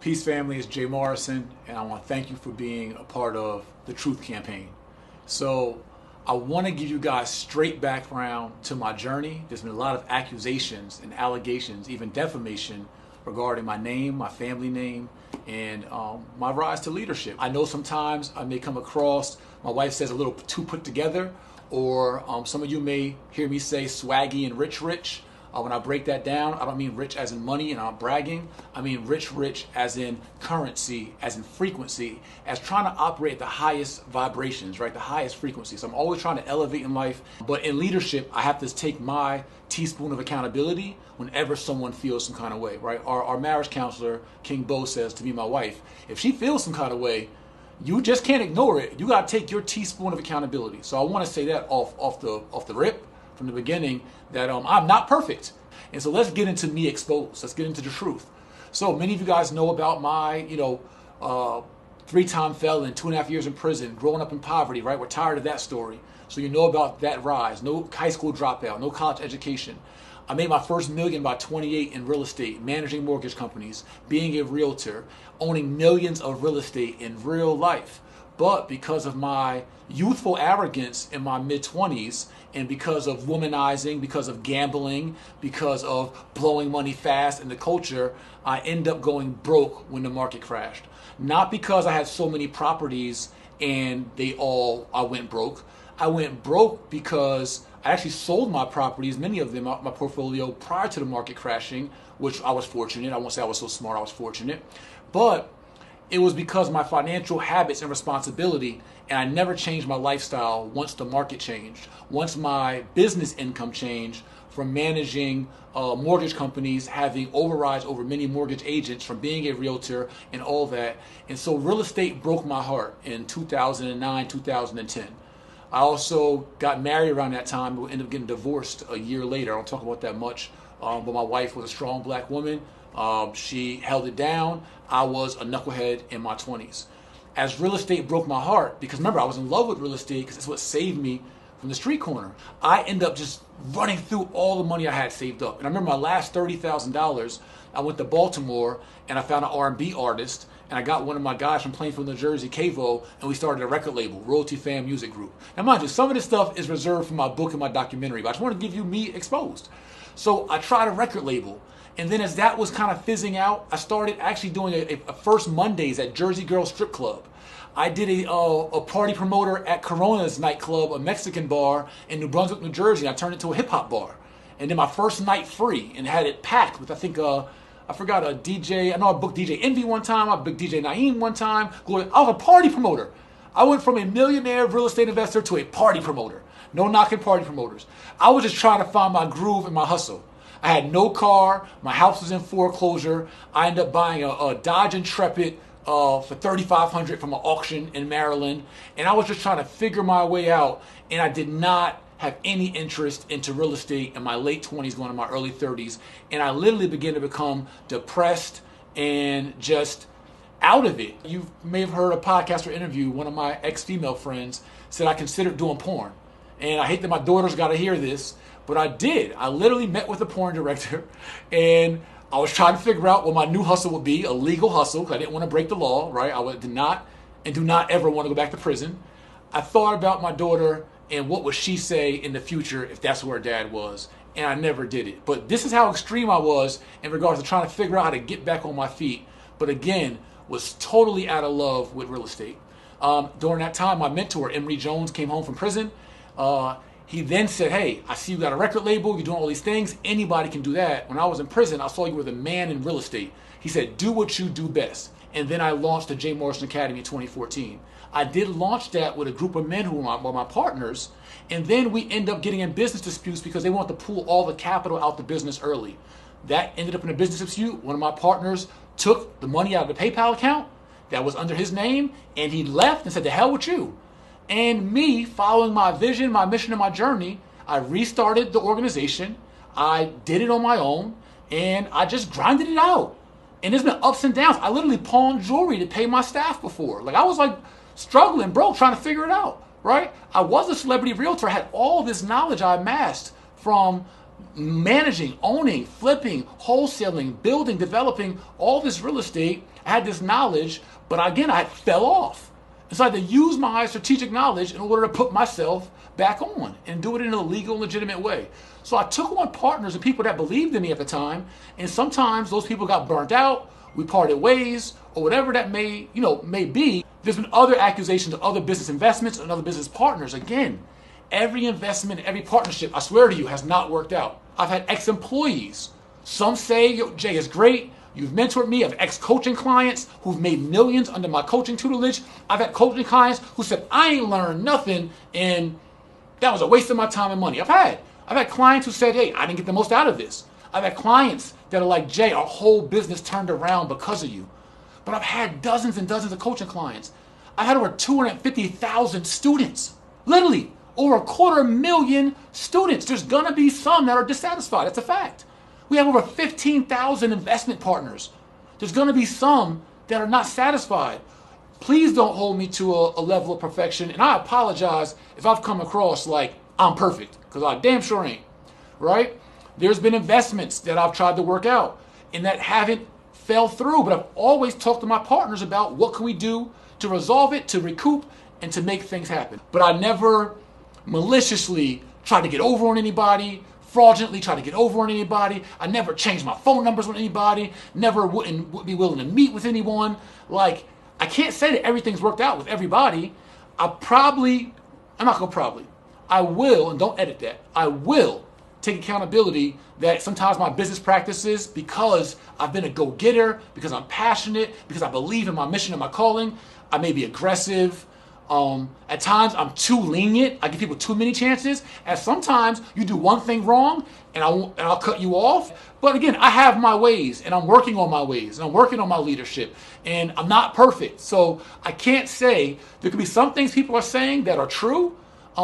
Peace family, it's Jay Morrison, and I want to thank you for being a part of the Truth Campaign. So I want to give you guys straight background to my journey. There's been a lot of accusations and allegations, even defamation, regarding my name, my family name, and my rise to leadership. I know sometimes I may come across, my wife says, a little too put together, or some of you may hear me say swaggy and rich. When I break that down, I don't mean rich as in money and I'm bragging. I mean rich as in currency, as in frequency, as trying to operate at the highest vibrations, right? The highest frequency. So I'm always trying to elevate in life. But in leadership, I have to take my teaspoon of accountability whenever someone feels some kind of way, right? Our marriage counselor, King Bo, says to me, my wife, if she feels some kind of way, you just can't ignore it. You got to take your teaspoon of accountability. So I want to say that off the rip, from the beginning, that I'm not perfect. And so let's get into me exposed. Let's get into the truth. So many of you guys know about my, 3-time felon, 2.5 years in prison, growing up in poverty, right? We're tired of that story. So you know about that rise. No high school dropout, no college education. I made my first million by 28 in real estate, managing mortgage companies, being a realtor, owning millions of real estate in real life. But because of my youthful arrogance in my mid-20s, and because of womanizing, because of gambling, because of blowing money fast in the culture, I end up going broke when the market crashed. Not because I had so many properties and I went broke. I went broke because I actually sold my properties, many of them, my portfolio, prior to the market crashing, which I was fortunate. I won't say I was so smart, I was fortunate. But it was because of my financial habits and responsibility, and I never changed my lifestyle once the market changed. Once my business income changed from managing mortgage companies, having overrides over many mortgage agents, from being a realtor and all that. And so real estate broke my heart in 2009, 2010. I also got married around that time, but ended up getting divorced a year later. I don't talk about that much, but my wife was a strong black woman. She held it down. I was a knucklehead in my 20s. As real estate broke my heart, because remember, I was in love with real estate because it's what saved me from the street corner. I ended up just running through all the money I had saved up. And I remember my last $30,000, I went to Baltimore and I found an R&B artist, and I got one of my guys from Plainfield, New Jersey, Cavo, and we started a record label, Royalty Fam Music Group. Now mind you, some of this stuff is reserved for my book and my documentary, but I just want to give you me exposed. So I tried a record label. And then as that was kind of fizzing out, I started actually doing a first Mondays at Jersey Girl Strip Club. I did a party promoter at Corona's nightclub, a Mexican bar in New Brunswick, New Jersey. I turned it into a hip hop bar. And then my first night free, and had it packed with, I think, I forgot, a DJ. I know I booked DJ Envy one time. I booked DJ Naeem one time. I was a party promoter. I went from a millionaire real estate investor to a party promoter. No knocking party promoters. I was just trying to find my groove and my hustle. I had no car. My house was in foreclosure. I ended up buying a Dodge Intrepid for $3,500 from an auction in Maryland. And I was just trying to figure my way out. And I did not have any interest into real estate in my late 20s, going to my early 30s. And I literally began to become depressed and just out of it. You may have heard a podcast or interview. One of my ex-female friends said I considered doing porn. And I hate that my daughter's got to hear this, but I did. I literally met with a porn director, and I was trying to figure out what my new hustle would be, a legal hustle, because I didn't want to break the law, right? Did not and do not ever want to go back to prison. I thought about my daughter and what would she say in the future if that's where her dad was, and I never did it. But this is how extreme I was in regards to trying to figure out how to get back on my feet. But again, was totally out of love with real estate. During that time, my mentor, Emory Jones, came home from prison. He then said, hey, I see you got a record label, you're doing all these things, anybody can do that. When I was in prison, I saw you were the man in real estate. He said, do what you do best. And then I launched the Jay Morrison Academy in 2014. I did launch that with a group of men who were my partners, and then we ended up getting in business disputes because they wanted to pull all the capital out the business early. That ended up in a business dispute. One of my partners took the money out of the PayPal account that was under his name, and he left and said, to hell with you. And me, following my vision, my mission, and my journey, I restarted the organization. I did it on my own, and I just grinded it out. And there's been ups and downs. I literally pawned jewelry to pay my staff before. Like, I was like struggling, broke, trying to figure it out, right? I was a celebrity realtor. I had all this knowledge I amassed from managing, owning, flipping, wholesaling, building, developing all this real estate. I had this knowledge, but again, I fell off. And so I had to use my strategic knowledge in order to put myself back on and do it in a legal, legitimate way. So I took on partners and people that believed in me at the time, and sometimes those people got burnt out, we parted ways, or whatever that may be. There's been other accusations of other business investments and other business partners. Again, every investment, every partnership, I swear to you, has not worked out. I've had ex-employees. Some say, yo, Jay is great. You've mentored me. I have ex-coaching clients who've made millions under my coaching tutelage. I've had coaching clients who said, I ain't learned nothing and that was a waste of my time and money. I've had clients who said, hey, I didn't get the most out of this. I've had clients that are like, Jay, our whole business turned around because of you. But I've had dozens and dozens of coaching clients. I've had over 250,000 students. Literally, over 250,000 students. There's gonna be some that are dissatisfied. That's a fact. We have over 15,000 investment partners. There's gonna be some that are not satisfied. Please don't hold me to a level of perfection. And I apologize if I've come across like I'm perfect, because I damn sure ain't, right? There's been investments that I've tried to work out and that haven't fell through, but I've always talked to my partners about what can we do to resolve it, to recoup, and to make things happen. But I never maliciously tried to get over on anybody, fraudulently tried to get over on anybody. I never changed my phone numbers with anybody, never would be willing to meet with anyone. Like, I can't say that everything's worked out with everybody. I will, and don't edit that, I will take accountability that sometimes my business practices, because I've been a go-getter, because I'm passionate, because I believe in my mission and my calling, I may be aggressive. At times I'm too lenient. I give people too many chances. And sometimes you do one thing wrong and I'll cut you off. But again, I have my ways and I'm working on my ways and I'm working on my leadership and I'm not perfect. So I can't say, there could be some things people are saying that are true.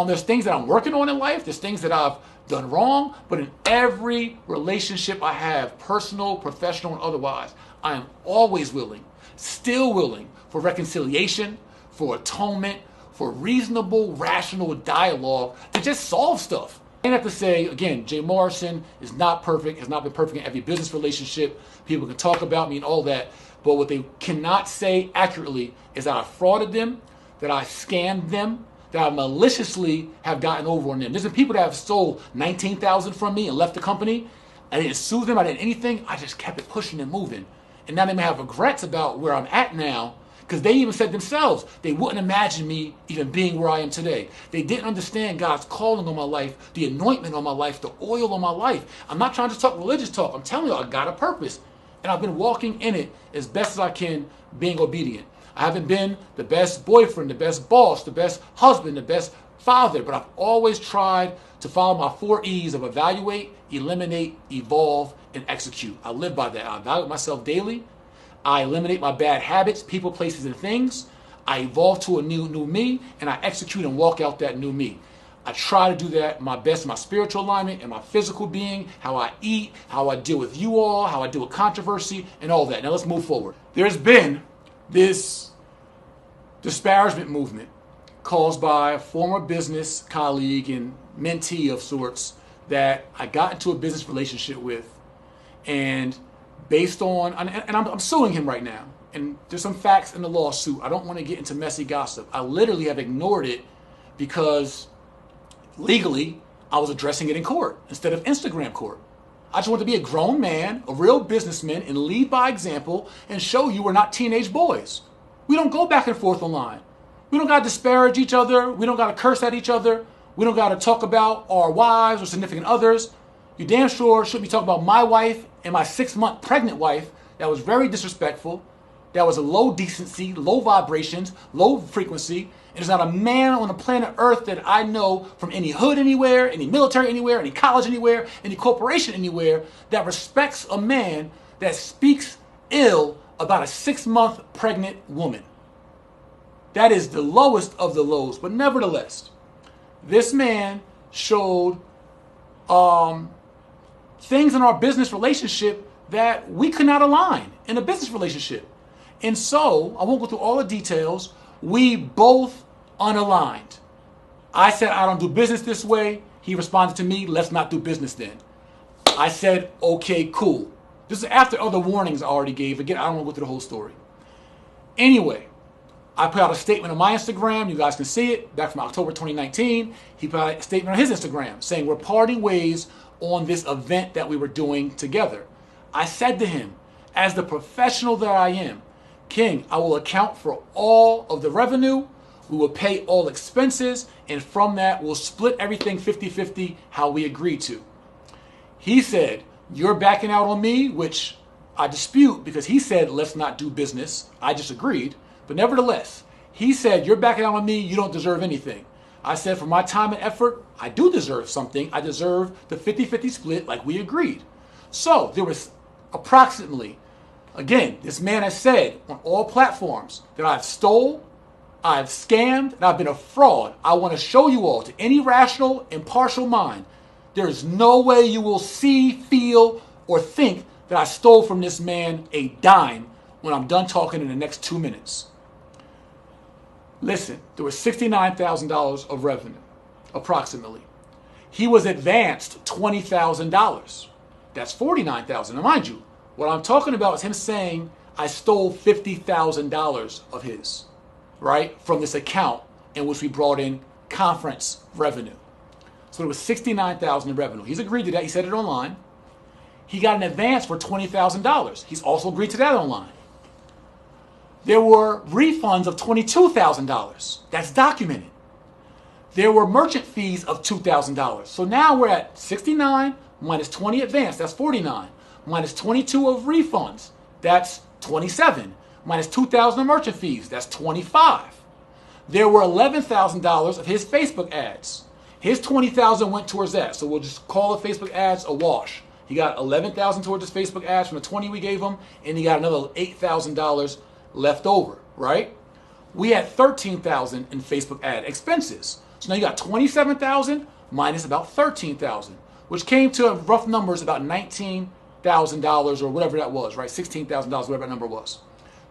There's things that I'm working on in life. There's things that I've done wrong. But in every relationship I have, personal, professional, and otherwise, I am always willing, still willing for reconciliation, for atonement, for reasonable, rational dialogue to just solve stuff. I have to say, again, Jay Morrison is not perfect, has not been perfect in every business relationship. People can talk about me and all that, but what they cannot say accurately is that I frauded them, that I scammed them, that I maliciously have gotten over on them. There's been people that have stole $19,000 from me and left the company. I didn't sue them, I didn't anything. I just kept it pushing and moving. And now they may have regrets about where I'm at now, because they even said themselves, they wouldn't imagine me even being where I am today. They didn't understand God's calling on my life, the anointment on my life, the oil on my life. I'm not trying to talk religious talk. I'm telling you, I got a purpose. And I've been walking in it as best as I can, being obedient. I haven't been the best boyfriend, the best boss, the best husband, the best father, but I've always tried to follow my 4 E's of evaluate, eliminate, evolve, and execute. I live by that. I evaluate myself daily. I eliminate my bad habits, people, places, and things. I evolve to a new me, and I execute and walk out that new me. I try to do that my best in my spiritual alignment and my physical being, how I eat, how I deal with you all, how I deal with controversy, and all that. Now let's move forward. There's been this disparagement movement caused by a former business colleague and mentee of sorts that I got into a business relationship with, and based on, and I'm suing him right now, and there's some facts in the lawsuit. I don't want to get into messy gossip. I literally have ignored it because legally I was addressing it in court instead of Instagram court. I just want to be a grown man, a real businessman, and lead by example and show you we're not teenage boys. We don't go back and forth online. We don't got to disparage each other. We don't got to curse at each other. We don't got to talk about our wives or significant others. You damn sure shouldn't be talking about my wife and my 6-month pregnant wife. That was very disrespectful. That was a low decency, low vibrations, low frequency. And there's not a man on the planet Earth that I know from any hood anywhere, any military anywhere, any college anywhere, any corporation anywhere that respects a man that speaks ill about a 6-month pregnant woman. That is the lowest of the lows. But nevertheless, this man showed things in our business relationship that we could not align in a business relationship. And so, I won't go through all the details, we both unaligned. I said, I don't do business this way. He responded to me, let's not do business then. I said, okay, cool. This is after other warnings I already gave. Again, I don't want to go through the whole story. Anyway, I put out a statement on my Instagram. You guys can see it. Back from October 2019. He put out a statement on his Instagram saying we're parting ways on this event that we were doing together. I said to him, as the professional that I am, King, I will account for all of the revenue. We will pay all expenses. And from that, we'll split everything 50-50 how we agreed to. He said, you're backing out on me, which I dispute because he said, let's not do business. I just agreed. But nevertheless, he said, you're backing out on me. You don't deserve anything. I said, for my time and effort, I do deserve something. I deserve the 50-50 split like we agreed. So there was approximately, again, this man has said on all platforms that I've stole, I've scammed, and I've been a fraud. I want to show you all, to any rational, impartial mind, there is no way you will see, feel, or think that I stole from this man a dime when I'm done talking in the next 2 minutes. Listen, there was $69,000 of revenue, approximately. He was advanced $20,000. That's $49,000. Now, mind you, what I'm talking about is him saying I stole $50,000 of his, right, from this account in which we brought in conference revenue. So there was $69,000 in revenue. He's agreed to that. He said it online. He got an advance for $20,000. He's also agreed to that online. There were refunds of $22,000. That's documented. There were merchant fees of $2,000. So now we're at 69 minus 20 advance. That's 49. Minus 22 of refunds. That's 27. Minus 2,000 of merchant fees. That's 25. There were $11,000 of his Facebook ads. His $20,000 went towards that. So we'll just call the Facebook ads a wash. He got $11,000 towards his Facebook ads from the 20 we gave him, and he got another $8,000 left over, right? We had $13,000 in Facebook ad expenses. So now you got $27,000 minus about $13,000, which came to rough numbers about $19,000 or whatever that was, right? $16,000, whatever that number was.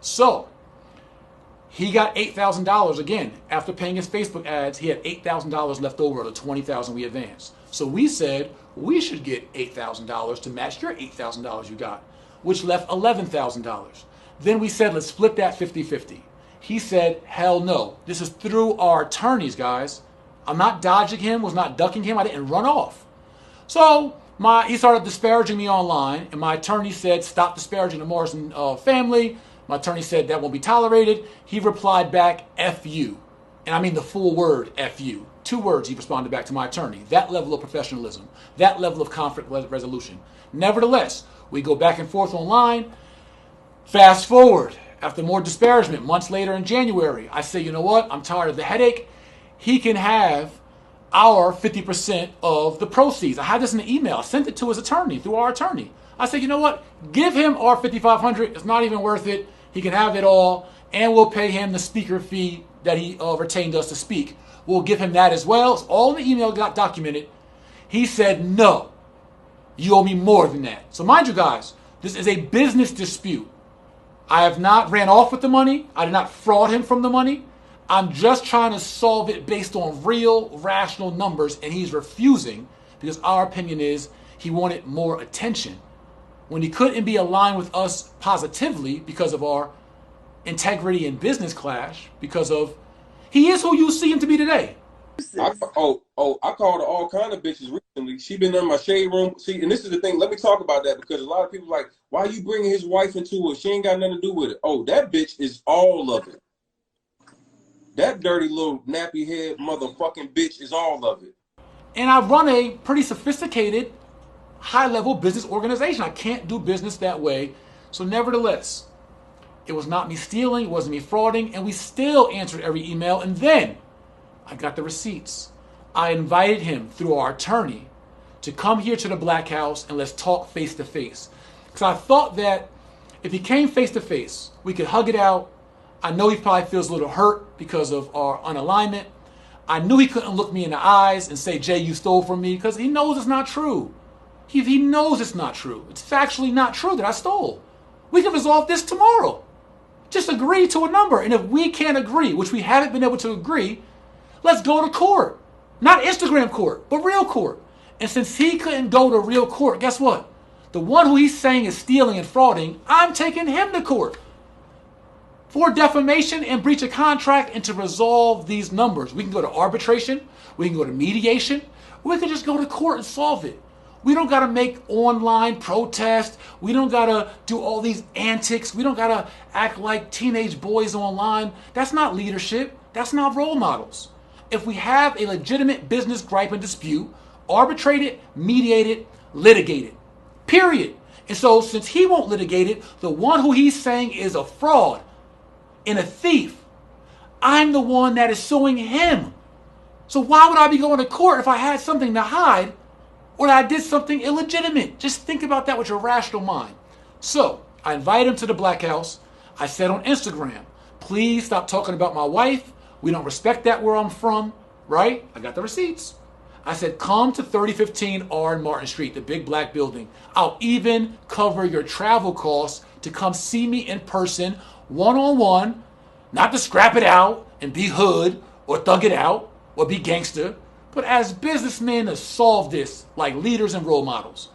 So he got $8,000 again. After paying his Facebook ads, he had $8,000 left over of the $20,000 we advanced. So we said we should get $8,000 to match your $8,000 you got, which left $11,000. Then we said, let's split that 50-50. He said, hell no. This is through our attorneys, guys. I'm not dodging him, was not ducking him. I didn't run off. So he started disparaging me online, and my attorney said, stop disparaging the Morrison family. My attorney said that won't be tolerated. He replied back, F you. And I mean the full word, F you. 2 words he responded back to my attorney. That level of professionalism, that level of conflict resolution. Nevertheless, we go back and forth online. Fast forward, after more disparagement, months later in January, I say, you know what? I'm tired of the headache. He can have our 50% of the proceeds. I had this in the email. I sent it to his attorney, through our attorney. I said, you know what? Give him our $5,500. It's not even worth it. He can have it all, and we'll pay him the speaker fee that he retained us to speak. We'll give him that as well. It's all in the email got documented. He said, no, you owe me more than that. So mind you guys, this is a business dispute. I have not ran off with the money. I did not fraud him from the money. I'm just trying to solve it based on real, rational numbers, and he's refusing because our opinion is he wanted more attention when he couldn't be aligned with us positively because of our integrity and business clash, because of he is who you see him to be today. I called her all kind of bitches recently. She been in my shade room. See, and this is the thing. Let me talk about that because a lot of people like, why are you bringing his wife into it? She ain't got nothing to do with it. Oh, that bitch is all of it. That dirty little nappy head motherfucking bitch is all of it. And I run a pretty sophisticated, high-level business organization. I can't do business that way. So nevertheless, it was not me stealing. It wasn't me frauding. And we still answered every email. And then I got the receipts. I invited him through our attorney to come here to the Black House and let's talk face to face. Because I thought that if he came face to face, we could hug it out. I know he probably feels a little hurt because of our unalignment. I knew he couldn't look me in the eyes and say, Jay, you stole from me, because he knows it's not true. He knows it's not true. It's factually not true that I stole. We can resolve this tomorrow. Just agree to a number. And if we can't agree, which we haven't been able to agree, let's go to court. Not Instagram court, but real court. And since he couldn't go to real court, guess what? The one who he's saying is stealing and frauding, I'm taking him to court for defamation and breach of contract, and to resolve these numbers. We can go to arbitration, we can go to mediation, or we can just go to court and solve it. We don't got to make online protests. We don't got to do all these antics. We don't got to act like teenage boys online. That's not leadership. That's not role models. If we have a legitimate business gripe and dispute, arbitrate it, mediate it, litigate it. Period. And so since he won't litigate it, the one who he's saying is a fraud and a thief, I'm the one that is suing him. So why would I be going to court if I had something to hide or that I did something illegitimate? Just think about that with your rational mind. So I invited him to the Black House. I said on Instagram, please stop talking about my wife. We don't respect that where I'm from, right? I got the receipts. I said, come to 3015 R and Martin Street, the big black building. I'll even cover your travel costs to come see me in person, one-on-one, not to scrap it out and be hood or thug it out or be gangster, but as businessmen to solve this like leaders and role models.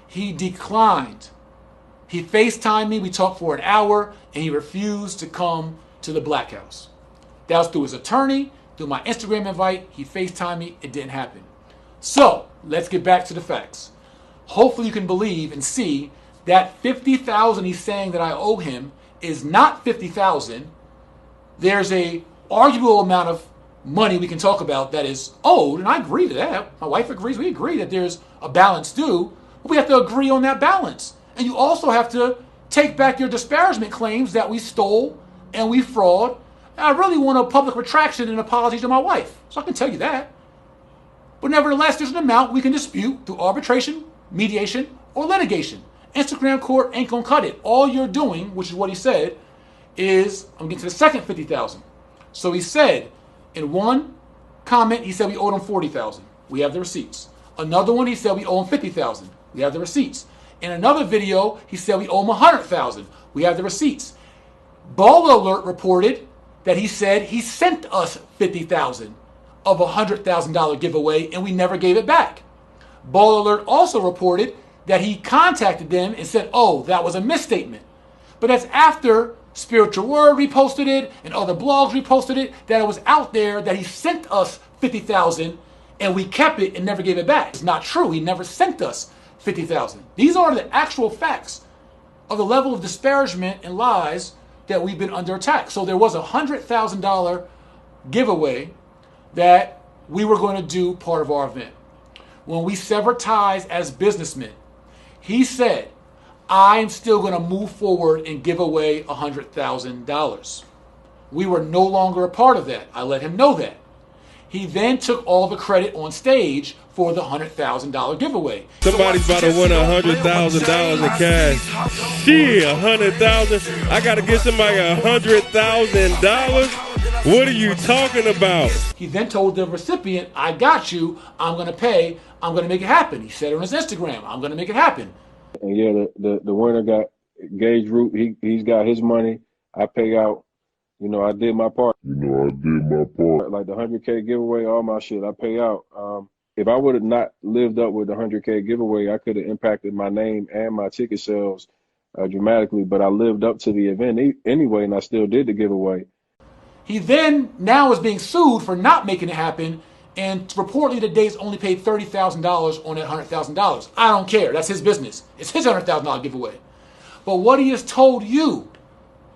He declined. He FaceTimed me. We talked for an hour, and he refused to come to the Black House. That was through his attorney, through my Instagram invite. He FaceTimed me. It didn't happen. So let's get back to the facts. Hopefully you can believe and see that $50,000 he's saying that I owe him is not $50,000. There's a arguable amount of money we can talk about that is owed, and I agree to that. My wife agrees. We agree that there's a balance due, but we have to agree on that balance. And you also have to take back your disparagement claims that we stole and we fraud. And I really want a public retraction and apology to my wife, so I can tell you that. But nevertheless, there's an amount we can dispute through arbitration, mediation, or litigation. Instagram court ain't gonna cut it. All you're doing, which is what he said, is, I'm getting to the second $50,000. So he said, in one comment, he said we owed him $40,000. We have the receipts. Another one, he said we owe him $50,000. We have the receipts. In another video, he said we owe him $100,000. We have the receipts. Baller Alert reported that he said he sent us $50,000 of a $100,000 giveaway, and we never gave it back. Baller Alert also reported that he contacted them and said, oh, that was a misstatement. But that's after Spiritual Word reposted it and other blogs reposted it, that it was out there that he sent us $50,000 and we kept it and never gave it back. It's not true. He never sent us $50,000. These are the actual facts of the level of disparagement and lies that we've been under attack. So there was a $100,000 giveaway that we were going to do part of our event. When we severed ties as businessmen, he said, I'm still going to move forward and give away $100,000. We were no longer a part of that. I let him know that. He then took all the credit on stage for the $100,000 giveaway. Somebody's about to win $100,000 in cash. Shit, $100,000. I got to give somebody $100,000. What are you talking about? He then told the recipient, I got you. I'm going to pay. I'm going to make it happen. He said it on his Instagram. I'm going to make it happen. And yeah, the winner got Gage Root. He's got his money. I pay out. You know, I did my part. Like the 100K giveaway, all my shit, I pay out. If I would have not lived up with the 100K giveaway, I could have impacted my name and my ticket sales dramatically. But I lived up to the event anyway, and I still did the giveaway. He then now is being sued for not making it happen. And reportedly today's only paid $30,000 on that $100,000. I don't care. That's his business. It's his $100,000 giveaway. But what he has told you,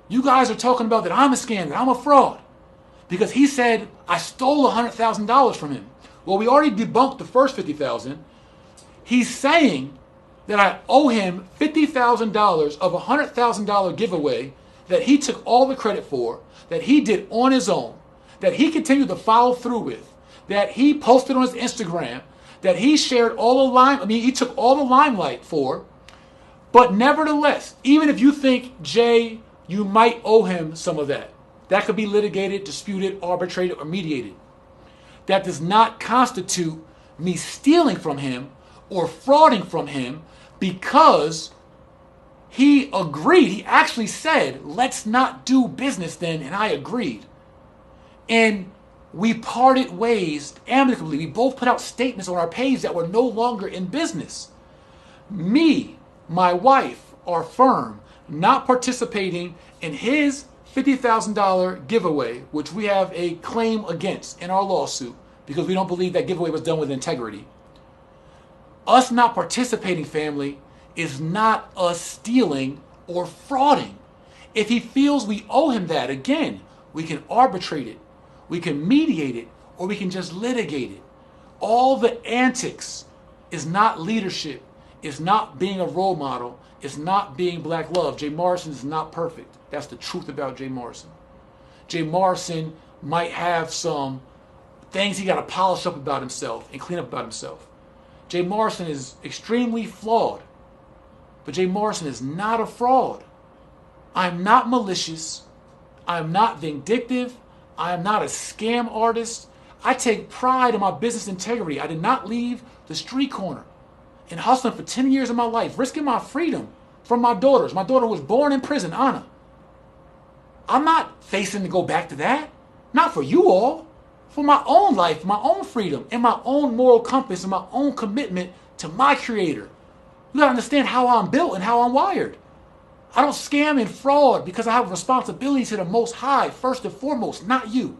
you guys are talking about that I'm a scam, that I'm a fraud. Because he said I stole $100,000 from him. Well, we already debunked the first $50,000. He's saying that I owe him $50,000 of a $100,000 giveaway that he took all the credit for, that he did on his own, that he continued to follow through with, that he posted on his Instagram, that he shared he took all the limelight for. But nevertheless, even if you think, Jay, you might owe him some of that, that could be litigated, disputed, arbitrated, or mediated. That does not constitute me stealing from him or frauding from him, because he agreed. He actually said, let's not do business then, and I agreed. And We parted ways amicably. We both put out statements on our page that were no longer in business. Me, my wife, our firm, not participating in his $50,000 giveaway, which we have a claim against in our lawsuit because we don't believe that giveaway was done with integrity. Us not participating, family, is not us stealing or frauding. If he feels we owe him that, again, we can arbitrate it, we can mediate it, or we can just litigate it. All the antics is not leadership, is not being a role model, is not being black love. Jay Morrison is not perfect. That's the truth about Jay Morrison. Jay Morrison might have some things he got to polish up about himself and clean up about himself. Jay Morrison is extremely flawed, but Jay Morrison is not a fraud. I'm not malicious. I'm not vindictive. I am not a scam artist. I take pride in my business integrity. I did not leave the street corner and hustling for 10 years of my life, risking my freedom from my daughters. My daughter was born in prison, Anna. I'm not facing to go back to that. Not for you all. For my own life, my own freedom, and my own moral compass, and my own commitment to my creator. You gotta understand how I'm built and how I'm wired. I don't scam and fraud because I have a responsibility to the Most High, first and foremost, not you.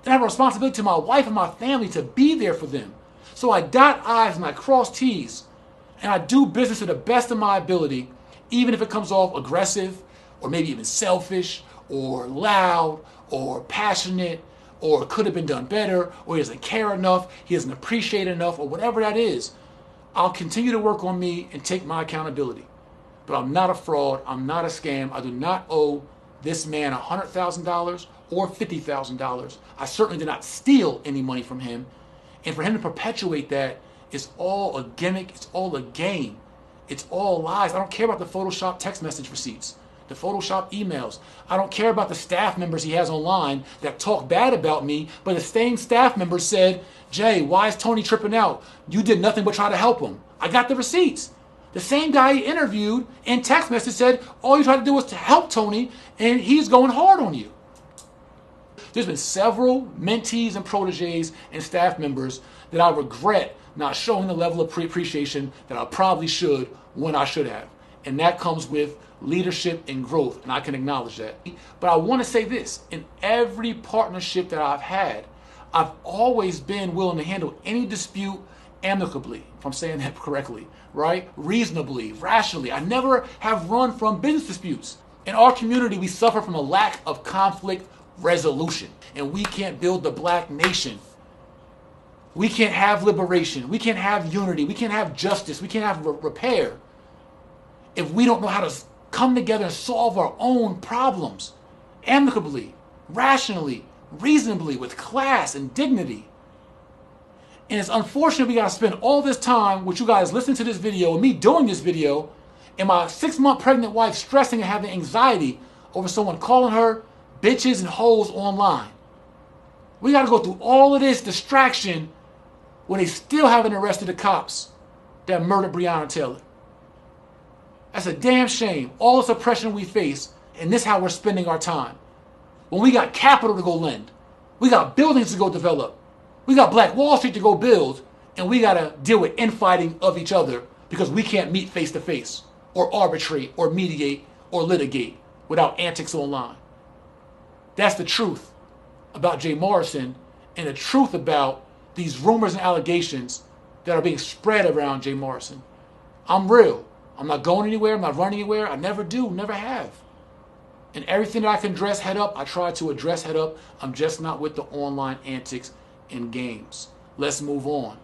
Then I have a responsibility to my wife and my family to be there for them. So I dot I's and I cross T's. And I do business to the best of my ability, even if it comes off aggressive, or maybe even selfish, or loud, or passionate, or it could have been done better, or he doesn't care enough, he doesn't appreciate enough, or whatever that is. I'll continue to work on me and take my accountability. But I'm not a fraud. I'm not a scam. I do not owe this man $100,000 or $50,000. I certainly did not steal any money from him. And for him to perpetuate that is all a gimmick. It's all a game. It's all lies. I don't care about the Photoshop text message receipts, the Photoshop emails. I don't care about the staff members he has online that talk bad about me, but the same staff members said, Jay, why is Tony tripping out? You did nothing but try to help him. I got the receipts. The same guy he interviewed in text message said, all you tried to do was to help Tony, and he's going hard on you. There's been several mentees and proteges and staff members that I regret not showing the level of appreciation that I probably should when I should have. And that comes with leadership and growth, and I can acknowledge that. But I want to say this, in every partnership that I've had, I've always been willing to handle any dispute amicably, if I'm saying that correctly, right? Reasonably, rationally. I never have run from business disputes. In our community, we suffer from a lack of conflict resolution, and we can't build the black nation. We can't have liberation. We can't have unity. We can't have justice. We can't have repair if we don't know how to come together and solve our own problems amicably, rationally, reasonably, with class and dignity. And it's unfortunate we got to spend all this time with you guys listening to this video and me doing this video and my 6-month pregnant wife stressing and having anxiety over someone calling her bitches and hoes online. We got to go through all of this distraction when they still haven't arrested the cops that murdered Breonna Taylor. That's a damn shame. All this oppression we face, and this is how we're spending our time. When we got capital to go lend, we got buildings to go develop, we got Black Wall Street to go build, and we got to deal with infighting of each other because we can't meet face to face or arbitrate or mediate or litigate without antics online. That's the truth about Jay Morrison and the truth about these rumors and allegations that are being spread around Jay Morrison. I'm real. I'm not going anywhere. I'm not running anywhere. I never do, never have. And everything that I can address head up, I try to address head up. I'm just not with the online antics and games. Let's move on.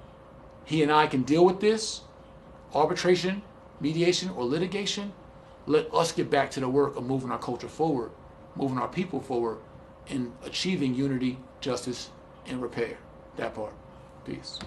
He and I can deal with this. Arbitration, mediation, or litigation. Let us get back to the work of moving our culture forward, moving our people forward, and achieving unity, justice, and repair. That part. Peace.